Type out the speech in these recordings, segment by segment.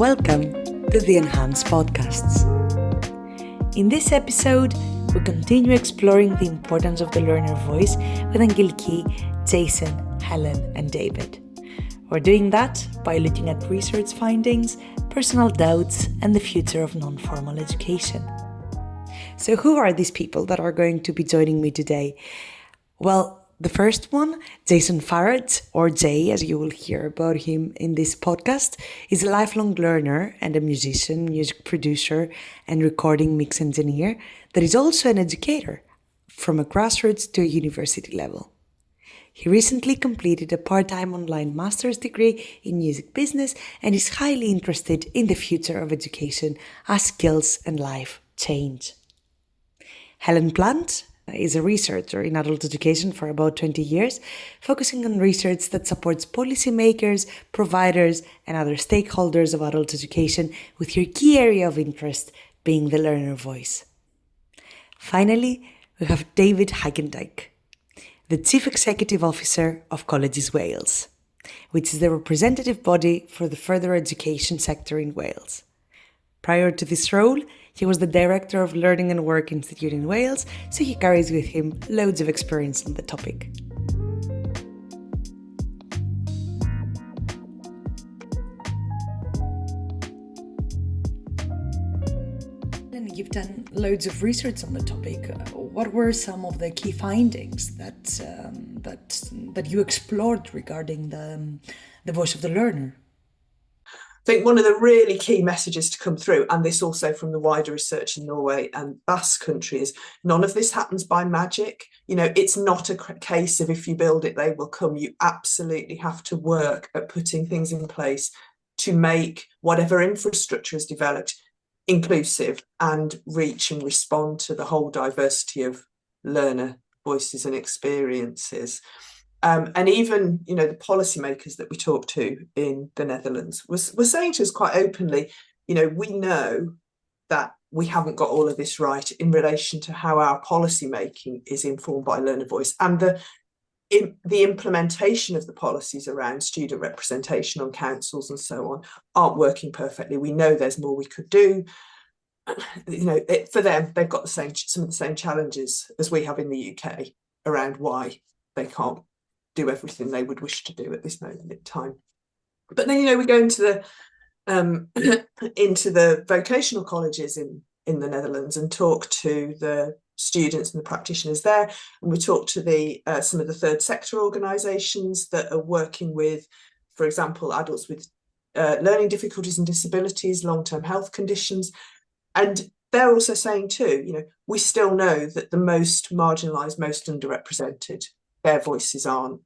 Welcome to the Enhance Podcasts. In this episode, we continue exploring the importance of the learner voice with Angeliki, Jason, Helen, and David. We're doing that by looking at research findings, personal doubts, and the future of non-formal education. So who are these people that are going to be joining me today? Well, the first one, Jason Farrag, or Jay, as you will hear about him in this podcast, is a lifelong learner and a musician, music producer, and recording mix engineer that is also an educator, from a grassroots to a university level. He recently completed a part-time online master's degree in music business and is highly interested in the future of education as skills and life change. Helen Plant is a researcher in adult education for about 20 years, focusing on research that supports policymakers, providers, and other stakeholders of adult education, with your key area of interest being the learner voice. Finally, we have David Hagendyk, the Chief Executive Officer of Colleges Wales, which is the representative body for the further education sector in Wales. Prior to this role, he was the Director of Learning and Work Institute in Wales, so he carries with him loads of experience on the topic. You've done loads of research on the topic. What were some of the key findings that you explored regarding the voice of the learner? I think one of the really key messages to come through, and this also from the wider research in Norway and Basque Country, is none of this happens by magic. You know, it's not a case of if you build it, they will come. You absolutely have to work at putting things in place to make whatever infrastructure is developed inclusive and reach and respond to the whole diversity of learner voices and experiences. And even, you know, the policymakers that we talked to in the Netherlands were saying to us quite openly, you know, we know that we haven't got all of this right in relation to how our policy making is informed by learner voice, and the implementation of the policies around student representation on councils and so on aren't working perfectly. We know there's more we could do. You know, for them, they've got some of the same challenges as we have in the UK around why they can't do everything they would wish to do at this moment in time. But then, you know, we go into the vocational colleges in the Netherlands and talk to the students and the practitioners there, and we talk to some of the third sector organisations that are working with, for example, adults with learning difficulties and disabilities, long-term health conditions, and they're also saying too, you know, we still know that the most marginalised, most underrepresented, their voices aren't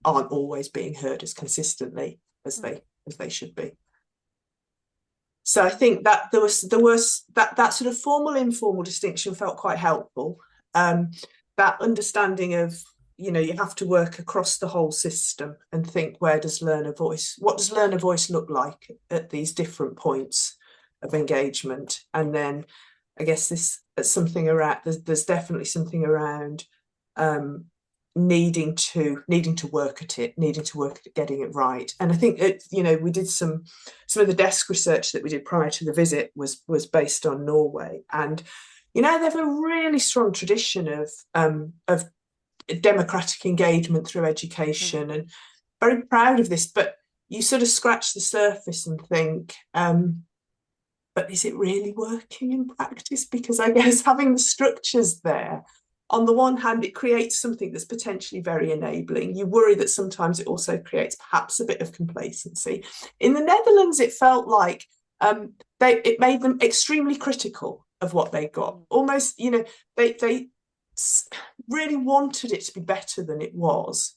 always being heard as consistently as they should be. So I think that there was that sort of formal informal distinction felt quite helpful. That understanding of, you know, you have to work across the whole system and think, what does learner voice look like at these different points of engagement? And then I guess there's definitely something around needing to work at getting it right. And I think you know, we did some of the desk research that we did prior to the visit was based on Norway, and you know, they have a really strong tradition of democratic engagement through education, and very proud of this. But you sort of scratch the surface and think, but is it really working in practice? Because I guess having the structures there, on the one hand, it creates something that's potentially very enabling. You worry that sometimes it also creates perhaps a bit of complacency. In the Netherlands, it felt like it made them extremely critical of what they got. Almost, you know, they really wanted it to be better than it was.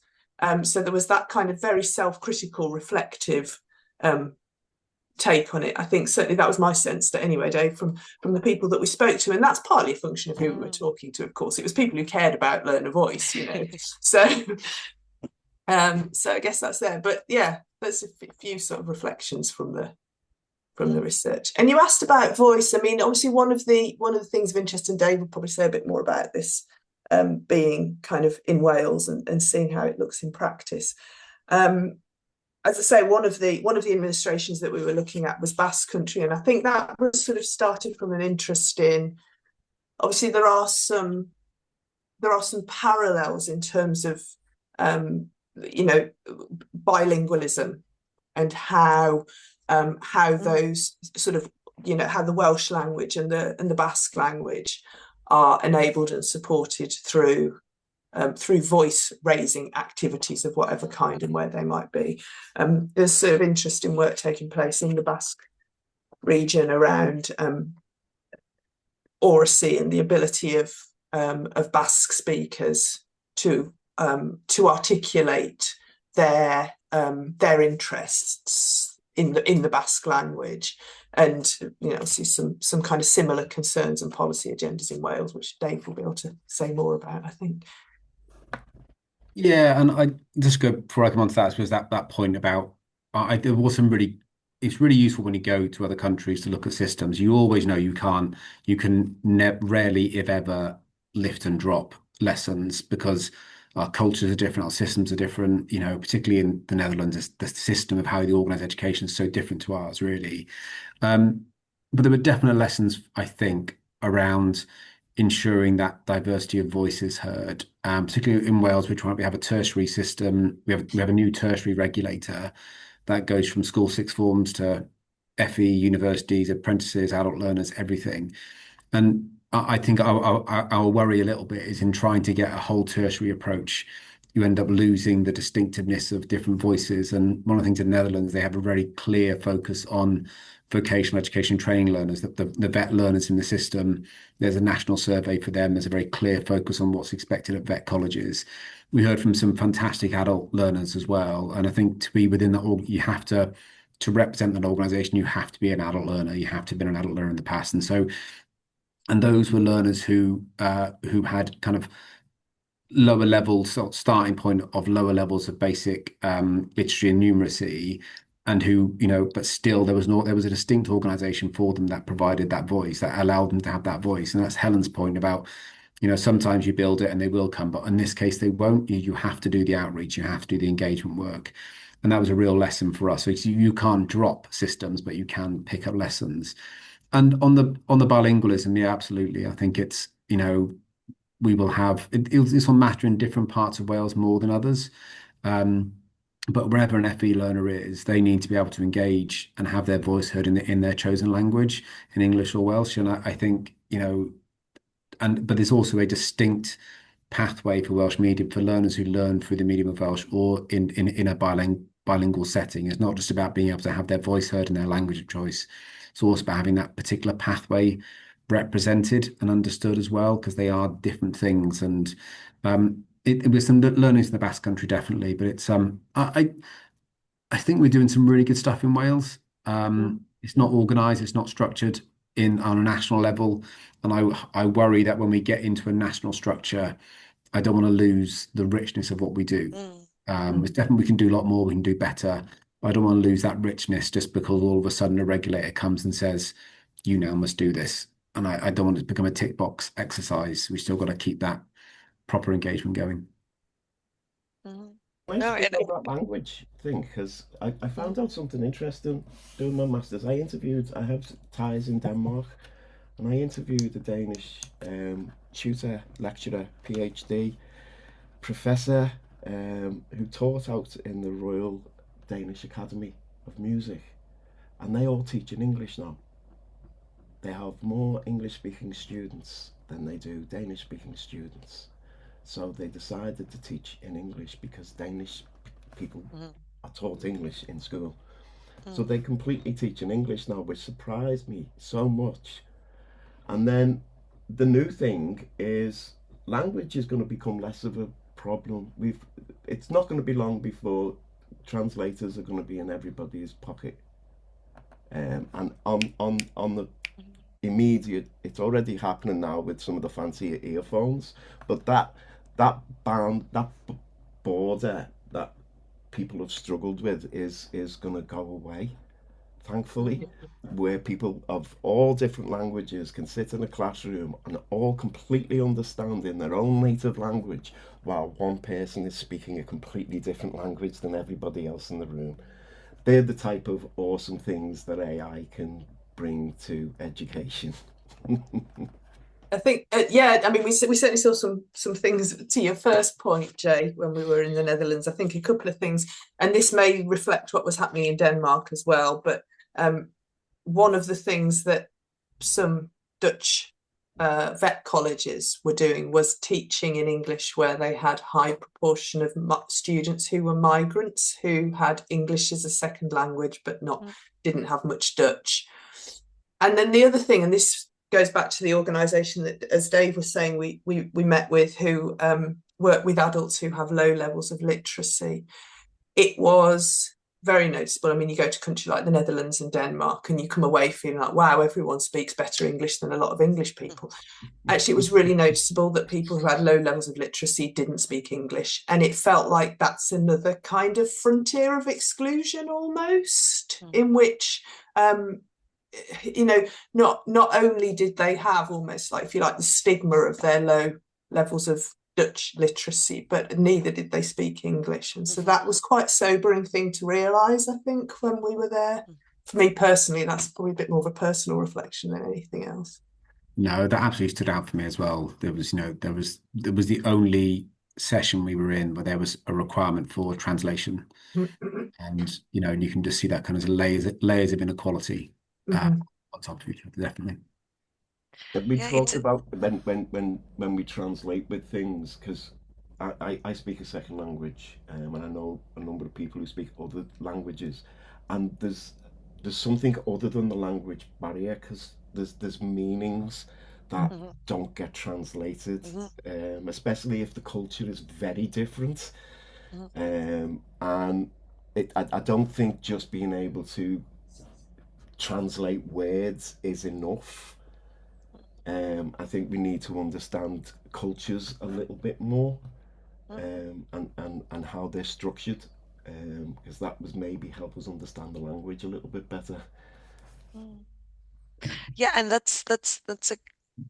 So there was that kind of very self-critical, reflective take on it. I think certainly that was my sense, anyway, Dave, from the people that we spoke to, and that's partly a function of who we were talking to. Of course, it was people who cared about learner voice, you know. So I guess that's there. But yeah, there's a few sort of reflections from the research. And you asked about voice. I mean, obviously one of the things of interest, and Dave will probably say a bit more about this, being kind of in Wales and seeing how it looks in practice. as I say, one of the administrations that we were looking at was Basque Country, and I think that was sort of started from an interest in. Obviously, there are some parallels in terms of bilingualism and how those sort of how the Welsh language and the Basque language are enabled and supported through voice raising activities of whatever kind and where they might be. There's sort of interesting work taking place in the Basque region around oracy and the ability of Basque speakers to articulate their interests in the Basque language, and see some kind of similar concerns and policy agendas in Wales, which Dave will be able to say more about, I think. Yeah, and I just go before I come on to that, I suppose that point about there was some really, it's really useful when you go to other countries to look at systems. You always know you can rarely, if ever, lift and drop lessons because our cultures are different, our systems are different. Particularly in the Netherlands, the system of how they organise education is so different to ours, really. But there were definite lessons, I think, around ensuring that diversity of voice is heard. Particularly in Wales, we have a tertiary system. We have a new tertiary regulator that goes from school sixth forms to FE, universities, apprentices, adult learners, everything. And I think our worry a little bit is in trying to get a whole tertiary approach, you end up losing the distinctiveness of different voices. And one of the things in the Netherlands, they have a very clear focus on vocational education training learners, the vet learners in the system. There's a national survey for them. There's a very clear focus on what's expected at vet colleges. We heard from some fantastic adult learners as well. And I think to be within that, you have to represent that organisation, you have to be an adult learner. You have to have been an adult learner in the past. And those were learners who had kind of lower levels, starting point of lower levels of basic literacy and numeracy, and who, but still there was a distinct organisation for them that provided that voice, that allowed them to have that voice. And that's Helen's point about, sometimes you build it and they will come, but in this case they won't. You have to do the outreach, you have to do the engagement work. And that was a real lesson for us. So you can't drop systems, but you can pick up lessons. And on the bilingualism, yeah, absolutely. I think it's, we will have, this will matter in different parts of Wales more than others. But wherever an FE learner is, they need to be able to engage and have their voice heard in their chosen language, in English or Welsh. And I think, but there's also a distinct pathway for Welsh medium, for learners who learn through the medium of Welsh or in a bilingual setting. It's not just about being able to have their voice heard in their language of choice. It's also about having that particular pathway represented and understood as well, because they are different things. And it was some learnings in the Basque Country, definitely, but it's I think we're doing some really good stuff in Wales. It's not organised, it's not structured on a national level, and I worry that when we get into a national structure, I don't want to lose the richness of what we do. It's definitely, we can do a lot more, we can do better. I don't want to lose that richness just because all of a sudden a regulator comes and says, you now must do this. And I don't want it to become a tick box exercise. We still got to keep that proper engagement going. That language thing, because I found out something interesting doing my masters. I have ties in Denmark, and I interviewed a Danish tutor, lecturer, PhD, professor who taught out in the Royal Danish Academy of Music, and they all teach in English now. They have more English-speaking students than they do Danish-speaking students. So they decided to teach in English because Danish people are taught English in school. So they completely teach in English now, which surprised me so much. And then the new thing is language is going to become less of a problem. It's not going to be long before translators are going to be in everybody's pocket. And on the immediate, it's already happening now with some of the fancy earphones, but that border that people have struggled with is going to go away, thankfully, where people of all different languages can sit in a classroom and all completely understand in their own native language while one person is speaking a completely different language than everybody else in the room. they're the type of awesome things that AI can bring to education. I think, yeah, I mean, we certainly saw some things to your first point, Jay, when we were in the Netherlands. I think a couple of things, and this may reflect what was happening in Denmark as well. But one of the things that some Dutch vet colleges were doing was teaching in English, where they had high proportion of students who were migrants who had English as a second language, but didn't have much Dutch. And then the other thing, and this goes back to the organisation that, as Dave was saying, we met with, who work with adults who have low levels of literacy. It was very noticeable. I mean, you go to a country like the Netherlands and Denmark, and you come away feeling like, wow, everyone speaks better English than a lot of English people. Actually, it was really noticeable that people who had low levels of literacy didn't speak English. And it felt like that's another kind of frontier of exclusion almost, in which not only did they have almost, like, if you like, the stigma of their low levels of Dutch literacy, but neither did they speak English. And so that was quite a sobering thing to realise, I think, when we were there. For me personally, that's probably a bit more of a personal reflection than anything else. No, that absolutely stood out for me as well. There was the only session we were in where there was a requirement for translation, and you can just see that kind of layers of inequality on top of each other, definitely. But we talked about when we translate with things, because I speak a second language, and I know a number of people who speak other languages, and there's something other than the language barrier, because there's meanings that don't get translated, especially if the culture is very different, and I don't think just being able to translate words is enough. I think we need to understand cultures a little bit more, and how they're structured, because that was maybe help us understand the language a little bit better. Yeah, and that's a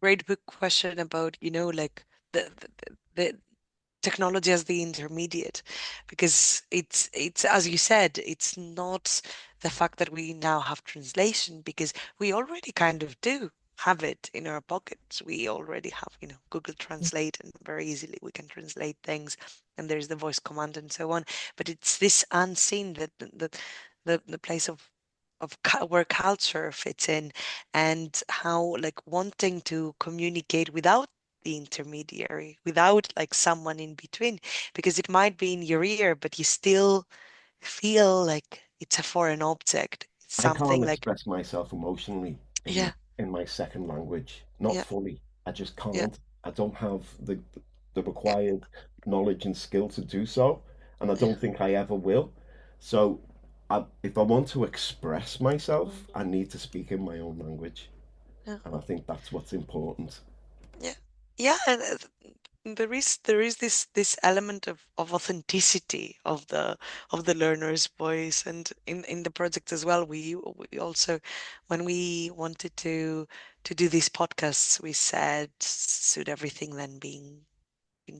great big question about, like the technology as the intermediate, because it's as you said, it's not the fact that we now have translation, because we already kind of do have it in our pockets. We already have, Google Translate, and very easily we can translate things, and there's the voice command and so on. But it's this unseen, that the place of where culture fits in, and how, like, wanting to communicate without the intermediary, without like someone in between, because it might be in your ear, but you still feel like it's a foreign object. It's I can't something like, express myself emotionally yeah, in my second language, not yeah, fully. I just yeah, can't. I don't have the required knowledge and skill to do so, and I don't think I ever will. So, if I want to express myself, I need to speak in my own language, yeah, and I think that's what's important. yeah, yeah. And there is this element of authenticity of the learner's voice, and in the project as well, we also, when we wanted to do these podcasts, we said, should everything then being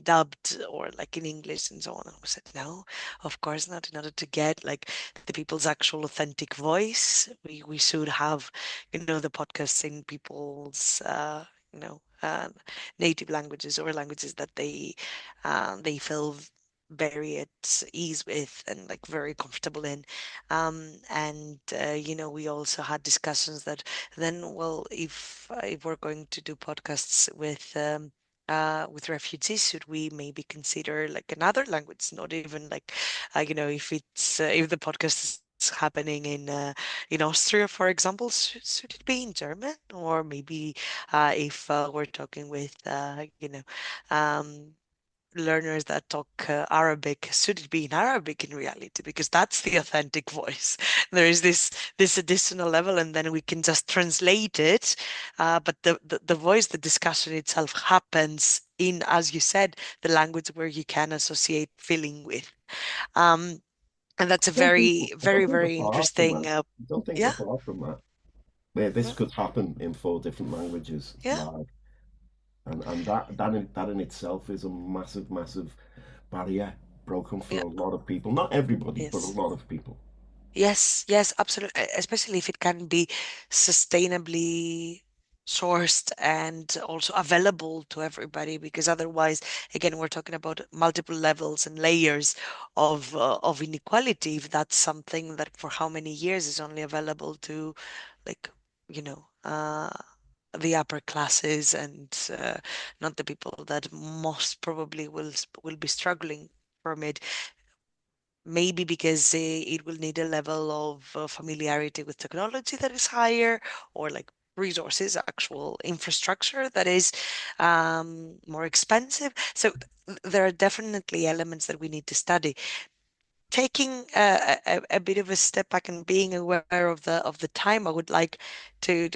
dubbed or like in English and so on? And we said, no, of course not. In order to get like the people's actual authentic voice, we should have, the podcasts in people's you know native languages, or languages that they feel very at ease with and like very comfortable in. And we also had discussions that then, well, if we're going to do podcasts with refugees, should we maybe consider like another language? Not even like, if the podcast is happening in Austria, for example, should it be in German? Or maybe if we're talking with um, learners that talk Arabic, should it be in Arabic in reality? Because that's the authentic voice. There is this additional level, and then we can just translate it. But the voice, the discussion itself happens in, as you said, the language where you can associate feeling with. And that's a very, I don't very, think we're very far from interesting. that. I don't think we're Yeah, far from that. Where this mm, could happen in four different languages yeah, live, and that in itself is a massive barrier broken for yeah, a lot of people. Not everybody, but a yes. lot of people. Yes, yes, absolutely. Especially if it can be sustainably sourced and also available to everybody, because otherwise, again, we're talking about multiple levels and layers of inequality. If that's something that for how many years is only available to, like, you know, the upper classes and not the people that most probably will be struggling from it. Maybe because it will need a level of familiarity with technology that is higher, or like resources, actual infrastructure that is more expensive. So there are definitely elements that we need to study. Taking a bit of a step back and being aware of the time, I would like to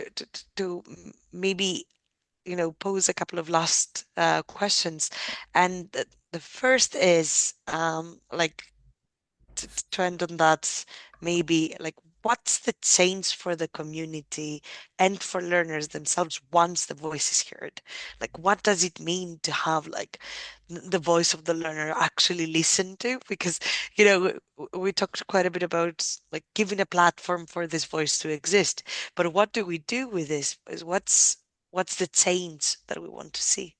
maybe pose a couple of last questions. And the first is like to end on that, maybe like what's the change for the community and for learners themselves once the voice is heard? Like, what does it mean to have like the voice of the learner actually listened to? Because, we talked quite a bit about like giving a platform for this voice to exist, but what do we do with this? Is what's the change that we want to see?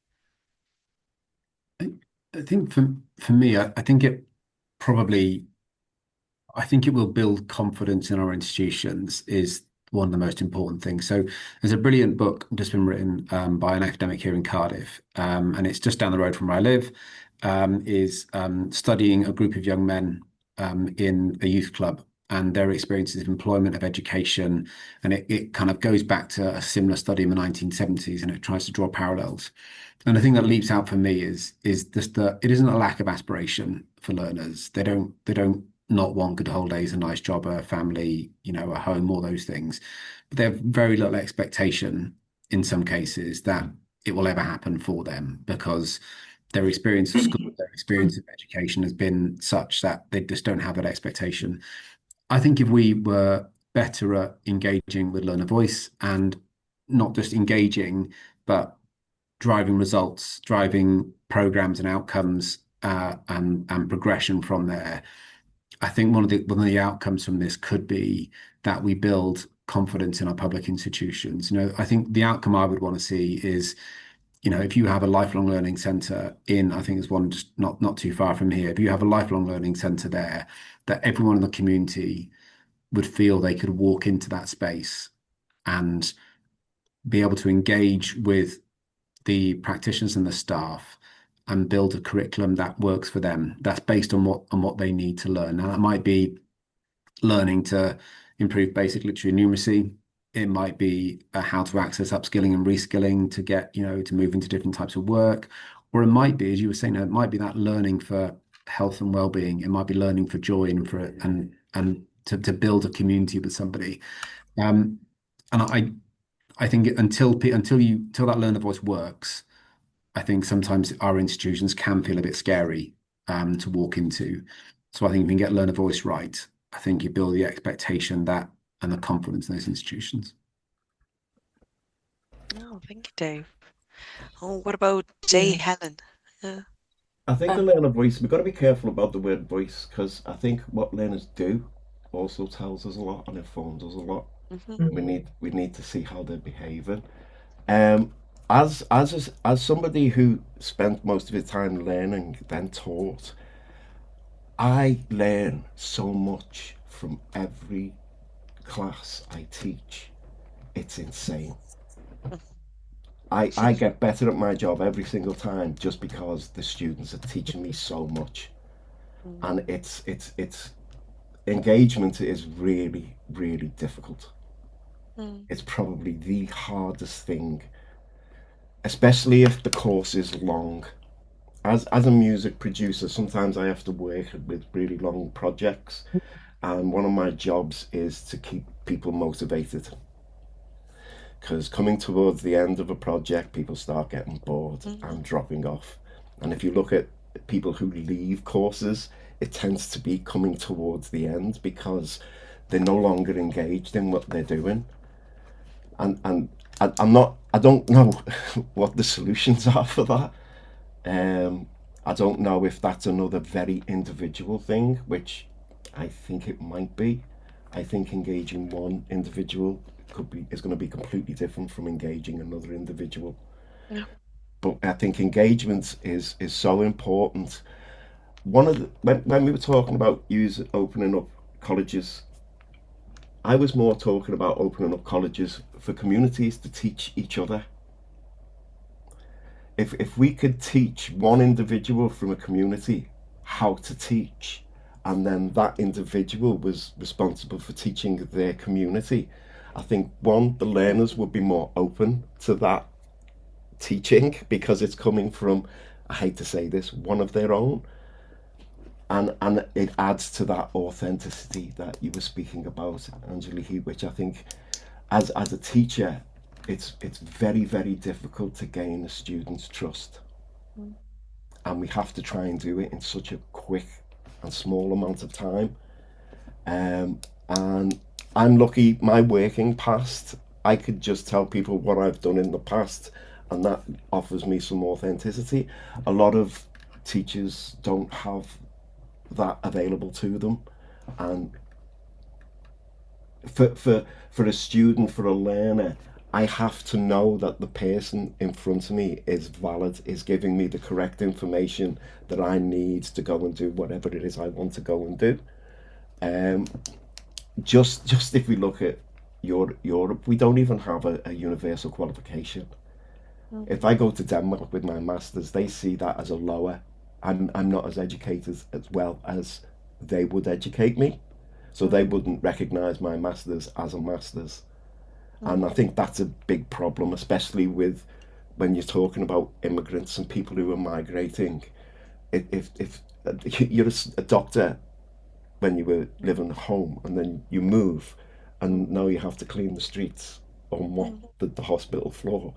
I, I think for me, I think probably I think it will build confidence in our institutions is one of the most important things. So there's a brilliant book just been written by an academic here in Cardiff, and it's just down the road from where I live, is studying a group of young men in a youth club and their experiences of employment, of education. And it kind of goes back to a similar study in the 1970s, and it tries to draw parallels. And the thing that leaps out for me is just that it isn't a lack of aspiration for learners. They don't not want good holidays, a nice job, a family, a home, all those things. But they have very little expectation in some cases that it will ever happen for them because their experience of school, their experience of education has been such that they just don't have that expectation. I think if we were better at engaging with learner voice and not just engaging, but driving results, driving programs and outcomes, and progression from there. I think one of the outcomes from this could be that we build confidence in our public institutions. I think the outcome I would want to see is, if you have a lifelong learning centre I think there's one just not too far from here. If you have a lifelong learning centre there, that everyone in the community would feel they could walk into that space and be able to engage with the practitioners and the staff and build a curriculum that works for them. That's based on what they need to learn. Now that might be learning to improve basic literacy and numeracy. It might be how to access upskilling and reskilling to get, to move into different types of work. Or it might be, as you were saying, it might be that learning for health and well-being. It might be learning for joy and to build a community with somebody. And I think until that learner voice works, I think sometimes our institutions can feel a bit scary to walk into. So I think if you can get learner voice right, I think you build the expectation that and the confidence in those institutions. Oh, thank you, Dave. Oh, what about Jay, Yeah. Helen? Yeah. I think the Um, learner voice, we've got to be careful about the word voice because I think what learners do also tells us a lot and informs us a lot. Mhm. We need to see how they're behaving. Um, as somebody who spent most of his time learning, then taught, I learn so much from every class I teach. It's insane. I get better at my job every single time just because the students are teaching me so much. Mm, And it's engagement is really, really difficult. mm, It's probably the hardest thing, especially if the course is long. As a music producer, sometimes I have to work with really long projects, and one of my jobs is to keep people motivated. Because coming towards the end of a project, people start getting bored mm, and dropping off. And if you look at people who leave courses, it tends to be coming towards the end because they're no longer engaged in what they're doing. And I don't know what the solutions are for that. I don't know if that's another very individual thing, which I think it might be. I think engaging one individual is going to be completely different from engaging another individual. Yeah. But I think engagement is so important. One of when we were talking about opening up colleges, I was more talking about opening up colleges for communities to teach each other. If we could teach one individual from a community how to teach, and then that individual was responsible for teaching their community, I think the learners would be more open to that teaching because it's coming from, I hate to say this, one of their own. And it adds to that authenticity that you were speaking about, Angeliki, which I think as a teacher, it's very, very difficult to gain a student's trust. And we have to try and do it in such a quick and small amount of time. And I'm lucky, my working past, I could just tell people what I've done in the past, and that offers me some authenticity. A lot of teachers don't have that available to them, and for a student, for a learner, I have to know that the person in front of me is valid, is giving me the correct information that I need to go and do whatever it is I want to go and do. Just if we look at Europe, we don't even have a universal qualification. If I go to Denmark with my masters, they see that as a lower. I'm not as educated as well as they would educate me, so they wouldn't recognise my masters as a masters. And I think that's a big problem, especially when you're talking about immigrants and people who are migrating. If you're a doctor when you were living at home and then you move and now you have to clean the streets or mop the hospital floor,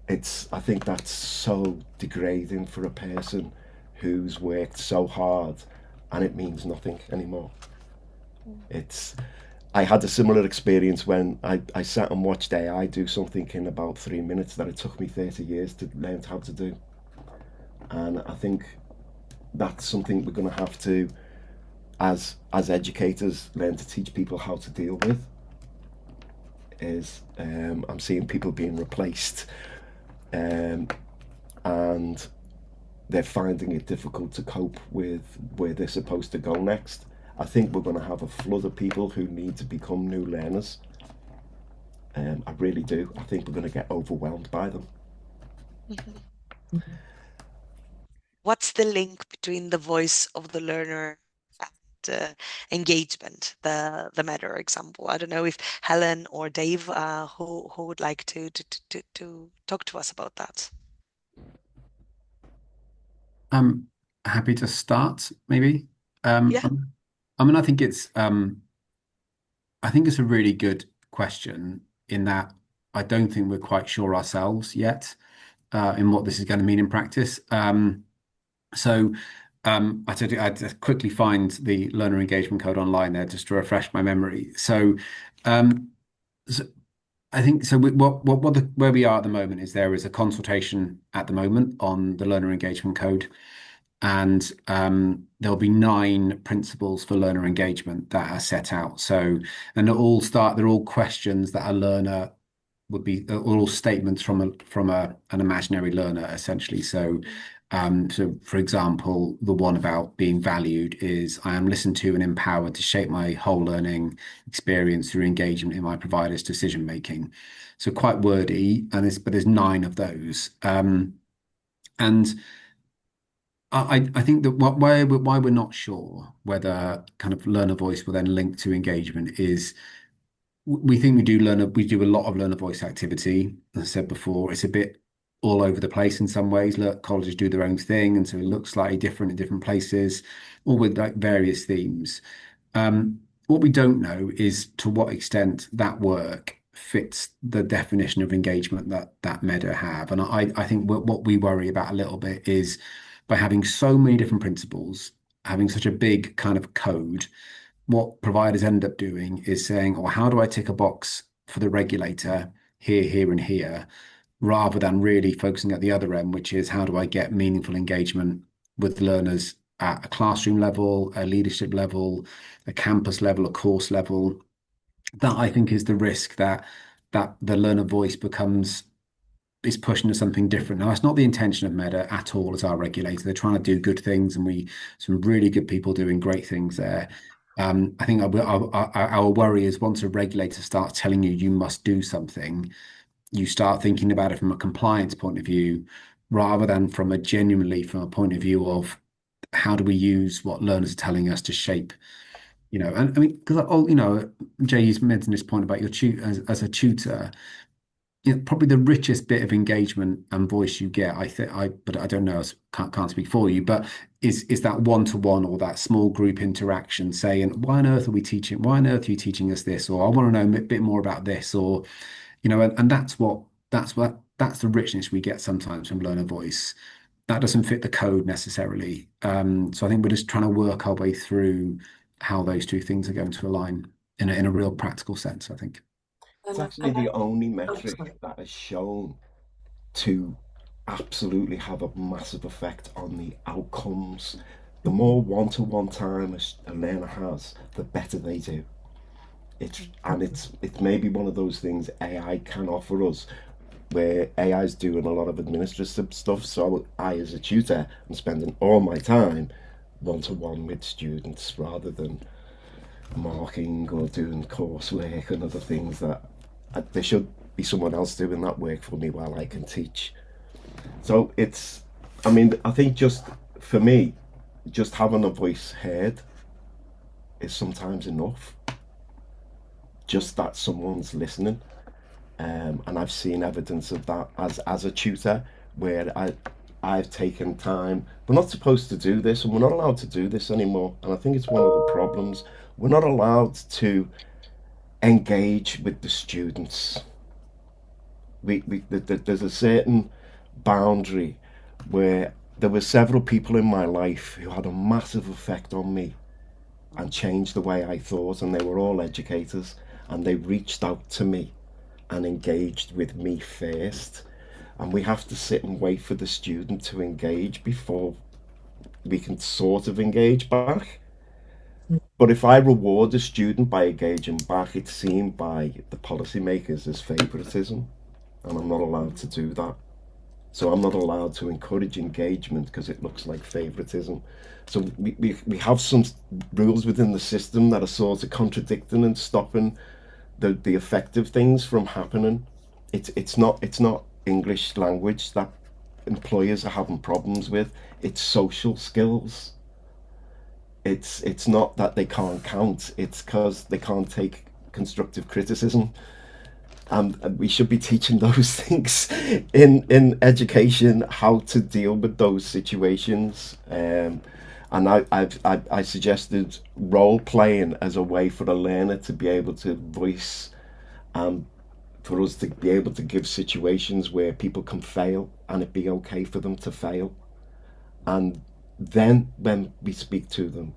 I think that's so degrading for a person who's worked so hard and it means nothing anymore. I had a similar experience when I sat and watched AI do something in about 3 minutes that it took me 30 years to learn how to do. And I think that's something we're going to have to, as educators, learn to teach people how to deal with. I'm seeing people being replaced, and they're finding it difficult to cope with where they're supposed to go next. I think we're going to have a flood of people who need to become new learners. I really do. I think we're going to get overwhelmed by them. What's the link between the voice of the learner and engagement, the Matter example? I don't know if Helen or Dave, who would like to talk to us about that. I'm happy to start, maybe. Yeah. I mean, I think it's a really good question in that I don't think we're quite sure ourselves yet in what this is going to mean in practice. So I had to quickly find the learner engagement code online there just to refresh my memory. So, I think so. Where we are at the moment is there is a consultation at the moment on the learner engagement code, and there'll be 9 principles for learner engagement that are set out. So, and they're all questions that a learner would be, all statements from an imaginary learner, essentially. So, for example, the one about being valued is, I am listened to and empowered to shape my whole learning experience through engagement in my provider's decision making. So quite wordy, but there's 9 of those. And I think that why we're not sure whether kind of learner voice will then link to engagement is, we think we do a lot of learner voice activity. As I said before, it's a bit all over the place in some ways. Look, colleges do their own thing, and so it looks slightly different in different places, all with like various themes. What we don't know is to what extent that work fits the definition of engagement that Meta have. And I think what we worry about a little bit is, by having so many different principles, having such a big kind of code, what providers end up doing is saying, oh, how do I tick a box for the regulator here, here, and here, rather than really focusing at the other end, which is how do I get meaningful engagement with learners at a classroom level, a leadership level, a campus level, a course level. That I think is the risk that the learner voice is pushing to something different. Now, it's not the intention of Meta at all as our regulator. They're trying to do good things, and some really good people doing great things there. I think our worry is once a regulator starts telling you must do something, you start thinking about it from a compliance point of view rather than from a point of view of how do we use what learners are telling us to shape, and I mean, because Jay's mentioned this point about your as a tutor, probably the richest bit of engagement and voice you get, but I don't know, can't speak for you, but is that one-to-one or that small group interaction saying, why on earth are we teaching? Why on earth are you teaching us this? Or I want to know a bit more about this, or and that's the richness we get sometimes from learner voice. That doesn't fit the code necessarily. So I think we're just trying to work our way through how those two things are going to align in a real practical sense, I think. It's actually the only Oh, metric sorry. that is shown to absolutely have a massive effect on the outcomes. The more one-to-one time a learner has, the better they do. It's maybe one of those things AI can offer us, where AI is doing a lot of administrative stuff. So I, as a tutor, am spending all my time one-to-one with students rather than marking or doing coursework and other things that there should be someone else doing that work for me while I can teach. So I think just for me, just having a voice heard is sometimes enough. Just that someone's listening. And I've seen evidence of that as a tutor, where I've taken time. We're not supposed to do this, and we're not allowed to do this anymore. And I think it's one of the problems. We're not allowed to engage with the students. There's a certain boundary where there were several people in my life who had a massive effect on me and changed the way I thought, and they were all educators, and they reached out to me and engaged with me first. And we have to sit and wait for the student to engage before we can sort of engage back. But if I reward a student by engaging back, it's seen by the policymakers as favouritism, and I'm not allowed to do that. So I'm not allowed to encourage engagement because it looks like favouritism. So we have some rules within the system that are sort of contradicting and stopping the effective things from happening. It's not English language that employers are having problems with. It's social skills. It's not that they can't count. It's because they can't take constructive criticism. And we should be teaching those things in education, how to deal with those situations. And I suggested role playing as a way for a learner to be able to voice, and for us to be able to give situations where people can fail and it be okay for them to fail. And then when we speak to them,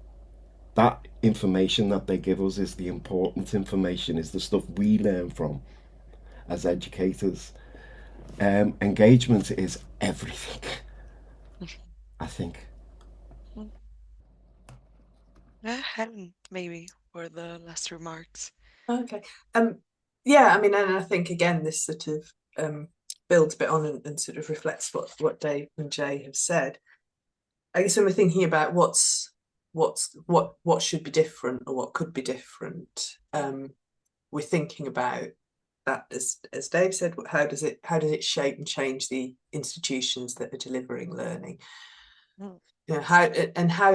that information that they give us is the important information, is the stuff we learn from as educators. Engagement is everything, I think. Helen, maybe, for the last remarks. Okay. Yeah, I mean, and I think again, this sort of builds a bit on and sort of reflects what Dave and Jay have said. I guess when we're thinking about what should be different or what could be different, we're thinking about that, as Dave said, how does it shape and change the institutions that are delivering learning? How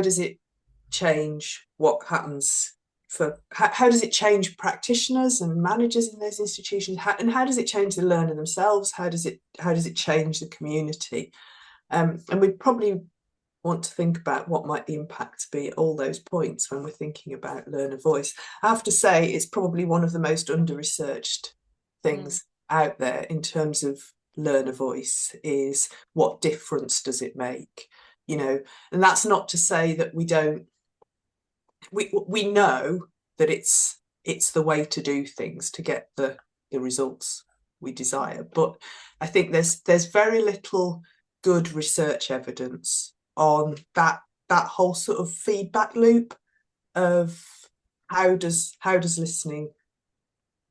does it change what happens how does it change practitioners and managers in those institutions? How does it change the learner themselves? How does it change the community? And we'd probably want to think about what might the impacts be at all those points when we're thinking about learner voice. I have to say, it's probably one of the most under-researched things out there in terms of learner voice, is what difference does it make? And that's not to say that we know that it's the way to do things to get the results we desire, but I think there's very little good research evidence on that that whole sort of feedback loop of how does listening,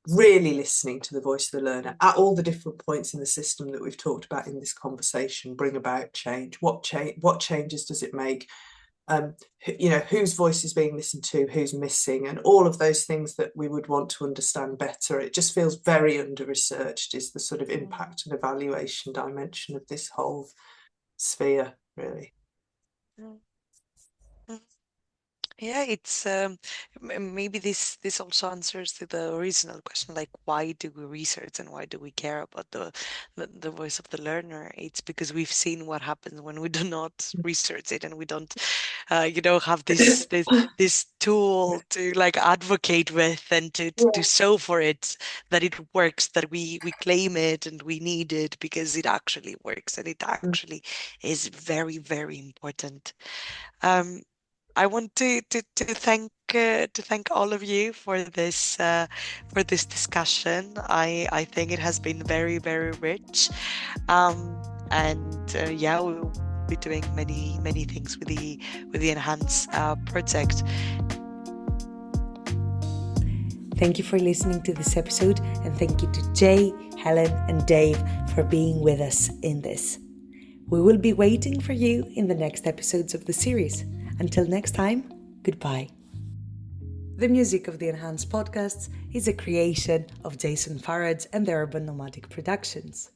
really listening to the voice of the learner at all the different points in the system that we've talked about in this conversation, bring about change? What changes does it make? Whose voice is being listened to, who's missing, and all of those things that we would want to understand better. It just feels very under-researched, is the sort of impact and evaluation dimension of this whole sphere, really. Yeah, it's maybe this also answers to the original question, like why do we research and why do we care about the voice of the learner? It's because we've seen what happens when we do not research it and we don't have this tool to like advocate with and to show for it that it works, that we claim it and we need it because it actually works and it actually is very, very important. I want to thank all of you for this discussion. I think it has been very, very rich, and yeah, we will be doing many things with the Enhance project. Thank you for listening to this episode, and thank you to Jay, Helen, and Dave for being with us in this. We will be waiting for you in the next episodes of the series. Until next time, goodbye. The music of the Enhanced Podcasts is a creation of Jason Farrag and the Urban Nomadic Productions.